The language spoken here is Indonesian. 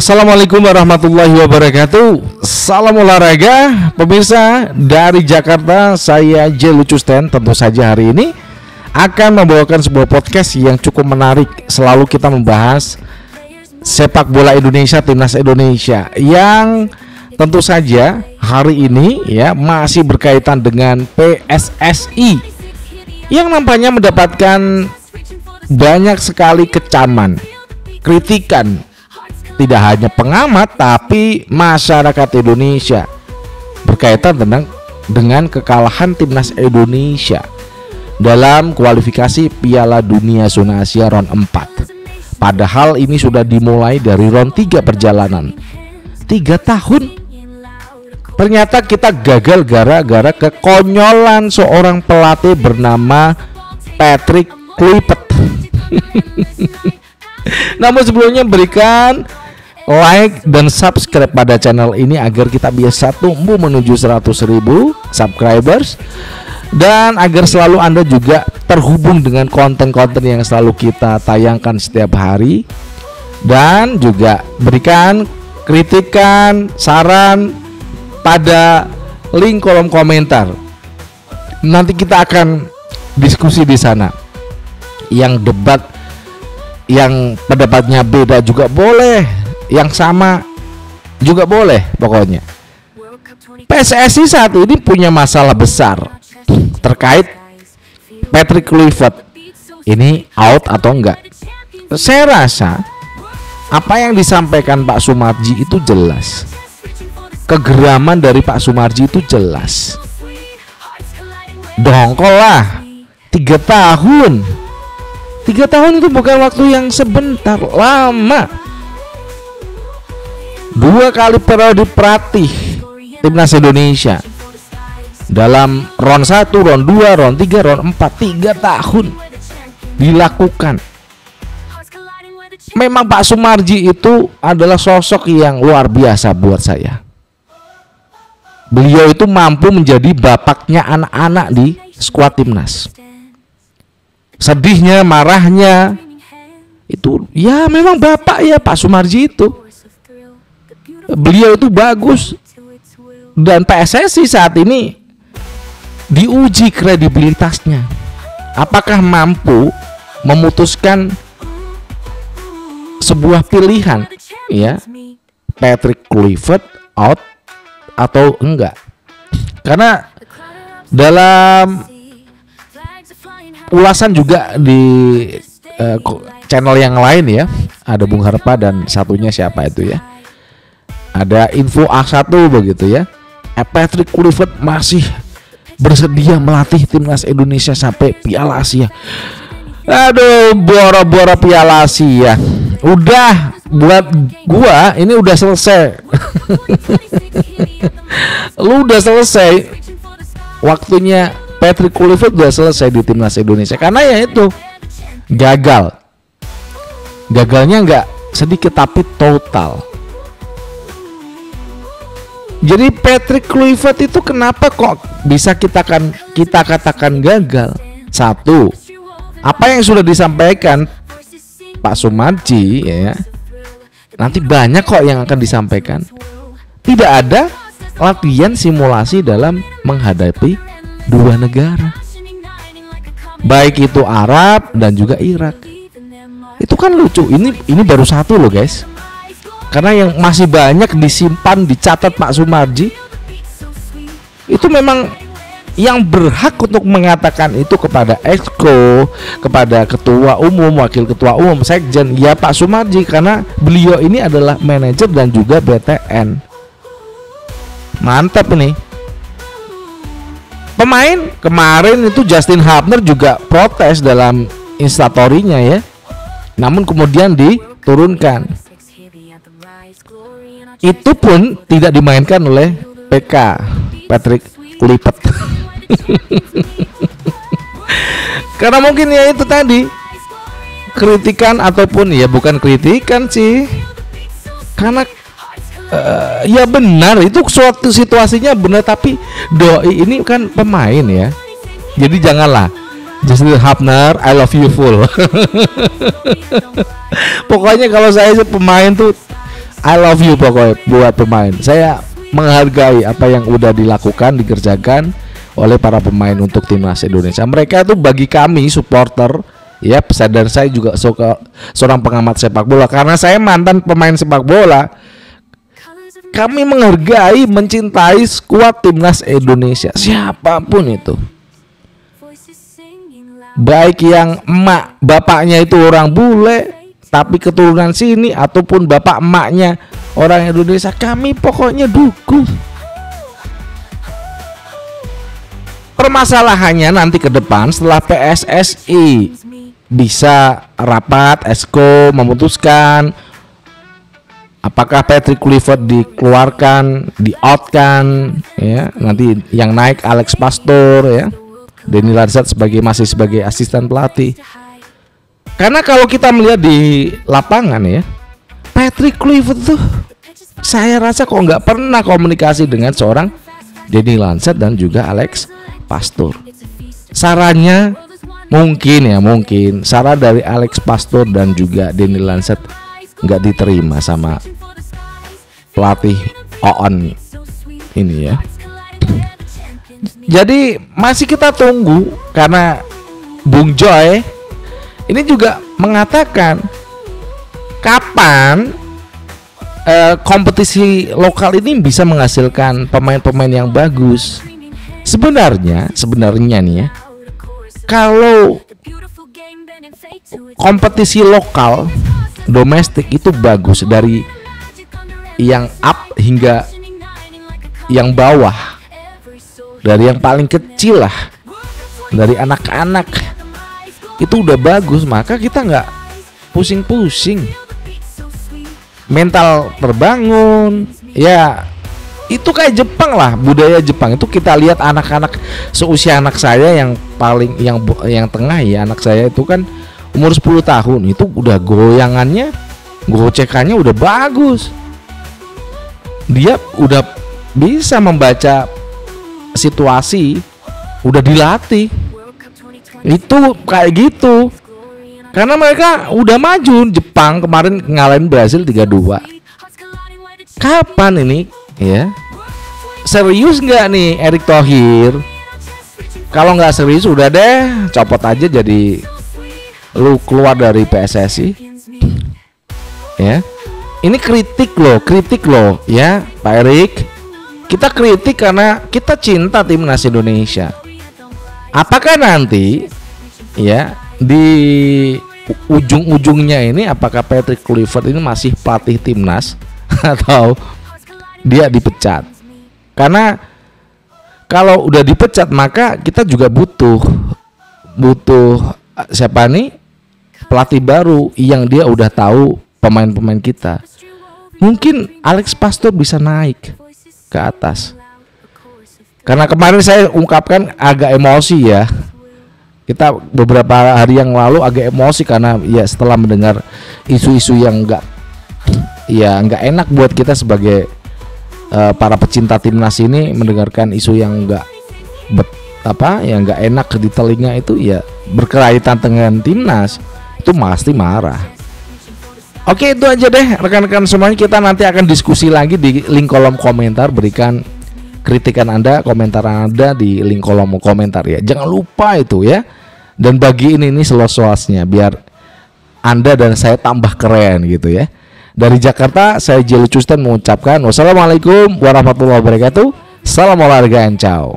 Assalamualaikum warahmatullahi wabarakatuh. Salam olahraga pemirsa dari Jakarta. Saya J. Lucusten. Tentu saja hari ini akan membawakan sebuah podcast yang cukup menarik. Selalu kita membahas sepak bola Indonesia, timnas Indonesia, yang tentu saja hari ini ya masih berkaitan dengan PSSI yang nampaknya mendapatkan banyak sekali kecaman, kritikan, tidak hanya pengamat tapi masyarakat Indonesia berkaitan dengan kekalahan timnas Indonesia dalam kualifikasi Piala Dunia Zona Asia round 4. Padahal ini sudah dimulai dari round 3 perjalanan 3 tahun. Ternyata kita gagal gara-gara kekonyolan seorang pelatih bernama Patrick Kluivert. Namun sebelumnya berikan like dan subscribe pada channel ini agar kita bisa tumbuh menuju 100.000 subscribers, dan agar selalu Anda juga terhubung dengan konten-konten yang selalu kita tayangkan setiap hari. Dan juga berikan kritikan, saran pada link kolom komentar. Nanti kita akan diskusi di sana. Yang debat, yang pendapatnya beda juga boleh, yang sama juga boleh. Pokoknya PSSI saat ini punya masalah besar terkait Patrick Kluivert. Ini out atau enggak? Saya rasa apa yang disampaikan Pak Sumarji itu jelas. Kegeraman dari Pak Sumarji itu jelas. Dongkol lah 3 tahun. 3 tahun itu bukan waktu yang sebentar, lama. 2 kali periode pelatih timnas Indonesia dalam round 1, round 2, round 3, round 4, 3 tahun dilakukan. Memang Pak Sumarji itu adalah sosok yang luar biasa buat saya. Beliau itu mampu menjadi bapaknya anak-anak di skuad timnas. Sedihnya, marahnya itu ya memang bapak ya Pak Sumarji itu. Beliau itu bagus. Dan PSSI saat ini diuji kredibilitasnya. Apakah mampu memutuskan sebuah pilihan ya, Patrick Kluivert out atau enggak? Karena dalam ulasan juga di channel yang lain ya, ada Bung Harpa dan satunya siapa itu ya, ada info A1 begitu ya, Patrick Kluivert masih bersedia melatih timnas Indonesia sampai Piala Asia. Aduh, boro-boro Piala Asia udah buat gua ini udah selesai. Lu udah selesai, waktunya Patrick Kluivert udah selesai di timnas Indonesia. Karena ya itu gagal. Gagalnya nggak sedikit tapi total. Jadi Patrick Kluivert itu kenapa kok bisa kita katakan gagal? Satu, apa yang sudah disampaikan Pak Sumarji ya, nanti banyak kok yang akan disampaikan. Tidak ada latihan simulasi dalam menghadapi 2 negara, baik itu Arab dan juga Irak. Itu kan lucu. Ini baru 1 loh guys, karena yang masih banyak disimpan, dicatat Pak Sumarji. Itu memang yang berhak untuk mengatakan itu kepada Exco, kepada ketua umum, wakil ketua umum, sekjen ya Pak Sumarji, karena beliau ini adalah manajer dan juga BTN. Mantap nih. Pemain kemarin itu Justin Hubner juga protes dalam instastory-nya ya. Namun kemudian diturunkan. Itu pun tidak dimainkan oleh PK Patrick Kluivert. Karena mungkin ya itu tadi kritikan, ataupun ya bukan kritikan sih. Karena ya benar, itu suatu situasinya benar, tapi doi ini kan pemain ya. Jadi janganlah Justin Hubner, I love you full. Pokoknya kalau saya pemain tuh I love you pokoknya buat pemain. Saya menghargai apa yang udah dilakukan, dikerjakan oleh para pemain untuk timnas Indonesia. Mereka itu bagi kami supporter, ya, dan saya juga seorang pengamat sepak bola karena saya mantan pemain sepak bola. Kami menghargai, mencintai skuad timnas Indonesia, siapapun itu. Baik yang emak bapaknya itu orang bule tapi keturunan sini, ataupun bapak emaknya orang Indonesia, kami pokoknya dukung. Permasalahannya nanti ke depan setelah PSSI bisa rapat Esko memutuskan apakah Patrick Kluivert dikeluarkan, di-outkan, ya, nanti yang naik Alex Pastoor, ya, Denny Larzat masih sebagai asisten pelatih. Karena kalau kita melihat di lapangan, ya, Patrick Kluivert tuh saya rasa kok nggak pernah komunikasi dengan seorang Denny Larzat dan juga Alex Pastoor. Sarannya mungkin saran dari Alex Pastoor dan juga Denny Larzat nggak diterima sama pelatih OON ini, ya. Jadi masih kita tunggu karena Bung Joy ini juga mengatakan kapan kompetisi lokal ini bisa menghasilkan pemain-pemain yang bagus. Sebenarnya nih, ya, kalau kompetisi lokal domestik itu bagus dari yang up hingga yang bawah, dari yang paling kecil lah, dari anak-anak itu udah bagus, maka kita nggak pusing-pusing, mental terbangun, ya. Itu kayak Jepang lah, budaya Jepang itu kita lihat anak-anak seusia anak saya yang paling yang tengah, ya, anak saya itu kan umur 10 tahun itu udah goyangannya, gocekannya udah bagus, dia udah bisa membaca situasi, udah dilatih. Itu kayak gitu. Karena mereka udah maju. Jepang kemarin ngalahin Brasil 3-2. Kapan ini, ya? Serius nggak nih Erick Thohir? Kalau nggak serius udah deh, copot aja, jadi lu keluar dari PSSI. Ya. Ini kritik loh, ya, Pak Erick. Kita kritik karena kita cinta timnas Indonesia. Apakah nanti, ya, di ujung-ujungnya ini apakah Patrick Kluivert ini masih pelatih timnas atau dia dipecat? Karena kalau udah dipecat maka kita juga butuh siapa nih pelatih baru yang dia udah tahu pemain-pemain kita. Mungkin Alex Pastoor bisa naik ke atas. Karena kemarin saya ungkapkan agak emosi, ya. Kita beberapa hari yang lalu agak emosi karena, ya, setelah mendengar isu-isu yang nggak enak buat kita sebagai para pecinta timnas ini, mendengarkan isu yang nggak enak di telinga itu, ya, berkaitan dengan timnas, itu pasti marah. Oke, itu aja deh rekan-rekan semuanya. Kita nanti akan diskusi lagi di link kolom komentar. Berikan kritikan Anda, komentar Anda di link kolom komentar, ya. Jangan lupa itu, ya. Dan bagiin ini seluas-luasnya biar Anda dan saya tambah keren gitu, ya. Dari Jakarta, saya Jeli Custen mengucapkan wassalamualaikum warahmatullahi wabarakatuh. Salam olahraga, ciao.